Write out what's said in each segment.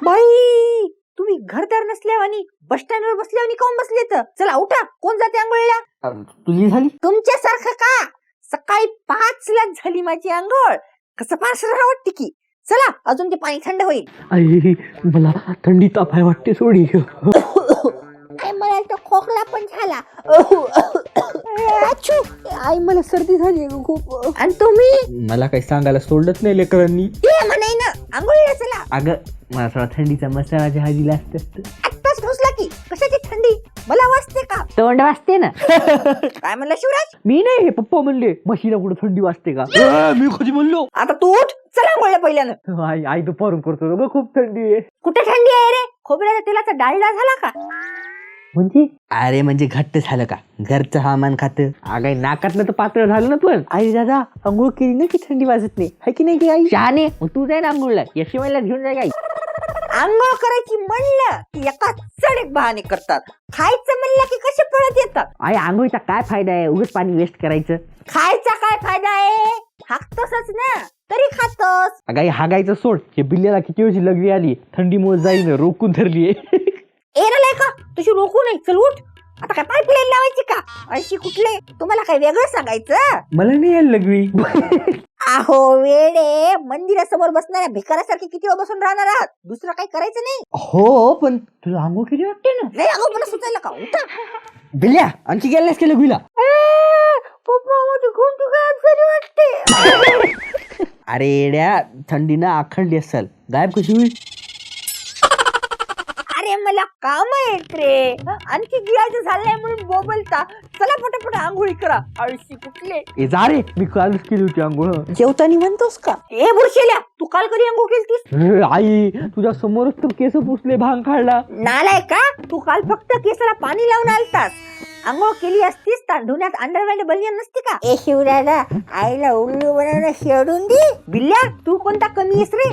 बाई तुम्ही घरदार नसल्यावानी बस स्टँड वर बसल्यावानी काऊन बसले तर? चला उठा, कोण जाते आंघोळीला? तुझी झाली? तुमच्यासारखं का? सकाळी 5 ला झाली माझी आंघोळ. कसं फार वाटते की. चला अजून ते पाणी थंड होईल. आई मला थंडी ताप आहे वाटते सोडी. आई मला तर खोकला पण झाला. अच्छू, आई मला सर्दी झाली खूप. आणि तुम्ही? मला काही सांगायला सोडत नाही लेकरांनी. ते म्हणाय ना आंघोळीला चला. अगं मला थोडा थंडीचा मसाला जहाजीला असत. आत्ताच ढोसला की कशाची थंडी? मला वाजते का? तोंड वाजते ना. काय म्हणला शिवराज? मी नाही, हे पप्पा म्हणले म्हशीला कुठं थंडी वाजते का. मी कधी म्हणलो? आता तू उठ, चला आंघोळीला पहिल्यानं. आई आई दुपारून करतो ग, खूप थंडी आहे. कुठे थंडी आहे रे? खोबऱ्याच्या तेलाचा डालडा झाला का? म्हणजे अरे म्हणजे घट्ट झालं का? घरचं हवामान खात. अगं नाकातलं तर पातळ झालं ना. पण आई दादा अंघोळ केली ना की थंडी वाजत नाही, है की नाही की आई? शहाणे, मग तू जाय ना आंघोळला, यशमाईला घेऊन जाय. आई आंघोळ करायची म्हणलं की एका चढ बहाणे करतात. खायचं म्हणलं की कसे पळत येतात. आई आंघोळीचा काय फायदा आहे? उगाच पाणी वेस्ट करायचं. खायचा काय फायदा आहे? हाकतोसच ना, तरी खातोस. अगं आई हागायचं सोड. हे बिल्ल्याला किती वेळची लगवी आली, थंडीमुळे जाईन रोखून धरलीये. एरलाय का तुझी रोखू नाही? चल उठ. आता काय पाईपलाईन लावायची का? अशी कुठले? तुम्हाला काय वेगळं सांगायचं? मला नाही यायला लगवी. अहो वेडे, मंदिरासमोर बसणाऱ्या भिकारासारखे किती वेळ बसून राहणार आहात? दुसरं काही करायचं नाही. हो पण तुला आंघोळ केली वाटते ना. नाही अगो मला सुचायला का? उठा. बिल्ल्या आणखी गेलास की लगवीला? पप्पा माझी घुंटी गायब झाली वाटते. अरे येड्या, थंडीनं आखंडी असेल, गायब कशी होईल? अरे मला काम आहेत रे. आणखी गिळायचं झालंय म्हणून बोबलता. चला पटापट आंघोळी करा. आळशी कुठले? ए जा रे, मी कालच केली होती आंघोळ. जेवतानी म्हणतोस का? ए बुरशेल्या, तू काल कधी आंघोळ केलतीस? आई तुझ्या समोरच तर केस पुसले, भांग काढला. नालाय का? तू काल फक्त केसाला पाणी लावून आलतास. आंघोळ केली असतीस तर धुण्यात अंडरवेअर बनियन नसती का? ए शिवराजा, आईला उल्लू बनवणं शेडून दे. बिल्ल्या तू कोणता कमी आहेस रे?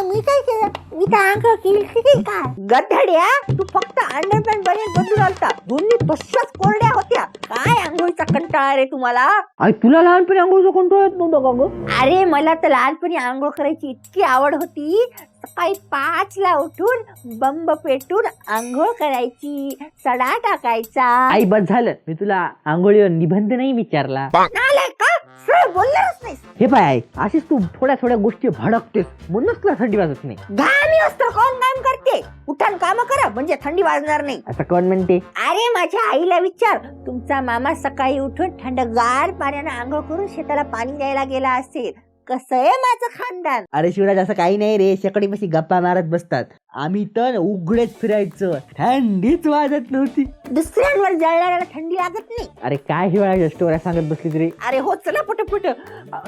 मी काय केलं? मी तर आंघोळ केली का? गधड्या, तू फक्त अंडरवेअर बनियन बदलून आलता. दोन्ही तशाच कोरड्या होत्या. काय आंघोळीचा कंटाळा रे तुम्हाला? आई तुला लहानपणी आंघोळचा कंटाळा येत नव्हता का ग? अरे मला तर लहानपणी आंघोळ करायची इतकी आवड होती. सकाळी 5 ला उठून बंब पेटून आंघोळ करायची, सडा टाकायचा. आई बस झालं, मी तुला आंघोळीवर निबंध नाही विचारला. नालाय का? सरळ बोलणारच नाही. हे पाय आई, अशीच तू थोड्या थोड्या गोष्टी भडकतेस, म्हणूनच तुला थंडी वाजत नाही. घामी असतं कोण काम करते? उठान काम करा म्हणजे थंडी वाजणार नाही. आता कोण म्हणते? अरे माझ्या आईला विचार. तुमचा मामा सकाळी उठून थंडगार पाण्याने आंघोळ करून शेताला पाणी द्यायला गेला असेल. कसं आहे माझं खानदान? अरे शिवराज, असं काही नाही रे. शेकडीपाशी गप्पा मारत बसतात. आम्ही तर उघडेच फिरायचं, थंडीच वाजत नव्हती. दुसऱ्यांवर जळणाऱ्याला थंडी लागत नाही. अरे काय हिवाळ्या स्टोऱ्या सांगत बसली तरी. अरे हो चला पटपट.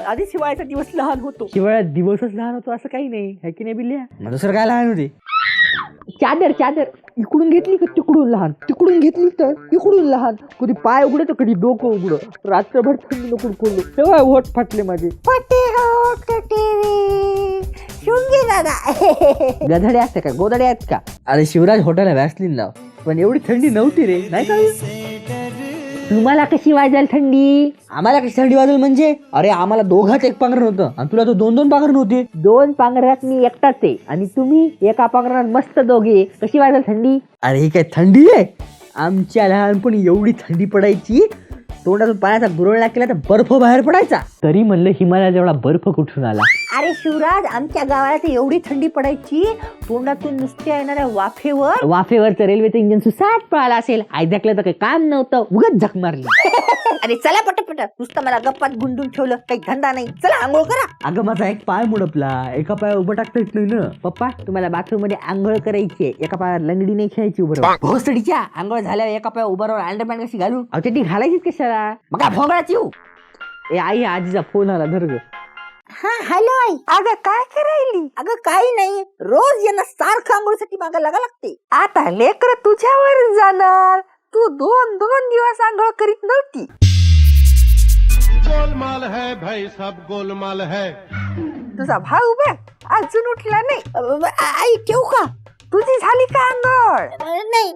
आधी हिवाळ्याचा दिवस लहान होतो. हिवाळ्यात दिवसच लहान होतो असं काही नाही, है की नाही बिल्ल्या? दुसरं काय लहान होते? चादर चादर इकडून घेतली का तिकडून लहान, तिकडून घेतली तर इकडून लहान. कधी पाय उघडे तर कधी डोकं उघड. रात्रभर थंडी नको कोल्लो, तेव्हा होट फाटले माझे. गधडे असते का, गोधडे आहेत का? अरे शिवराज, होटाला वॅसलीन लाव. पण एवढी थंडी नव्हती रे, नाही का? तुम्हाला कशी वाजेल थंडी? आम्हाला कशी थंडी वाजेल म्हणजे? अरे आम्हाला दोघात एक पांघरण होतं आणि तुला तो 2-2 पांघरण होते. 2 पांघरात मी एकटाच आहे आणि तुम्ही एका पांघरात मस्त दोघे. कशी वाजेल थंडी? अरे ही काय थंडी आहे? आमच्या लहानपणी एवढी थंडी पडायची, तोंडातून पाण्याचा बुरळा केला तर बर्फ बाहेर पडायचा. तरी म्हणलं हिमालयात एवढा बर्फ कुठून आला? अरे शिवराज, आमच्या गावाला एवढी थंडी पडायची, तोंडातून नुसत्या येणाऱ्या वाफेवरचं रेल्वेचं इंजिन सुसाट पळाला असेल. ऐकलं तर काही काम नव्हतं, उगाच झक मारली. अरे चला पटपट. नुसतं मला गप्पात गुंडून ठेवलं, काही धंदा नाही. चला आंघोळ करा. अगं माझा एक पाय मुडपला, एका पायावर उभं टाकता येत नाही ना. पप्पा तुम्हाला बाथरूम मध्ये आंघोळ करायची, एका पायावर लंगडी नाही खेळायची उभं राहून. भोसडीच्या आंघोळ झाल्यावर एका पायावर उभं राहून अंडरपॅन्ट कशी घालू? अहो ती घालायचीच कशाला? मग काय भोंगळाची येऊ? ए आई, आजीचा फोन आला, धर ग. हा हॅलो आई. अगं काय करायली? अगं काही नाही, रोज यांना सारखं आंघोळीसाठी मागा लागा लागते. आता लेकर तुझ्यावर जाणार. तू 2-2 दिवस आंघोळ करीत नव्हती. गोलमाल है भाई, सब गोलमाल है. तुझा भाऊ बघ अजून उठला नाही. आई ठेवू का? तुझी झाली का आंघोळ? नाही.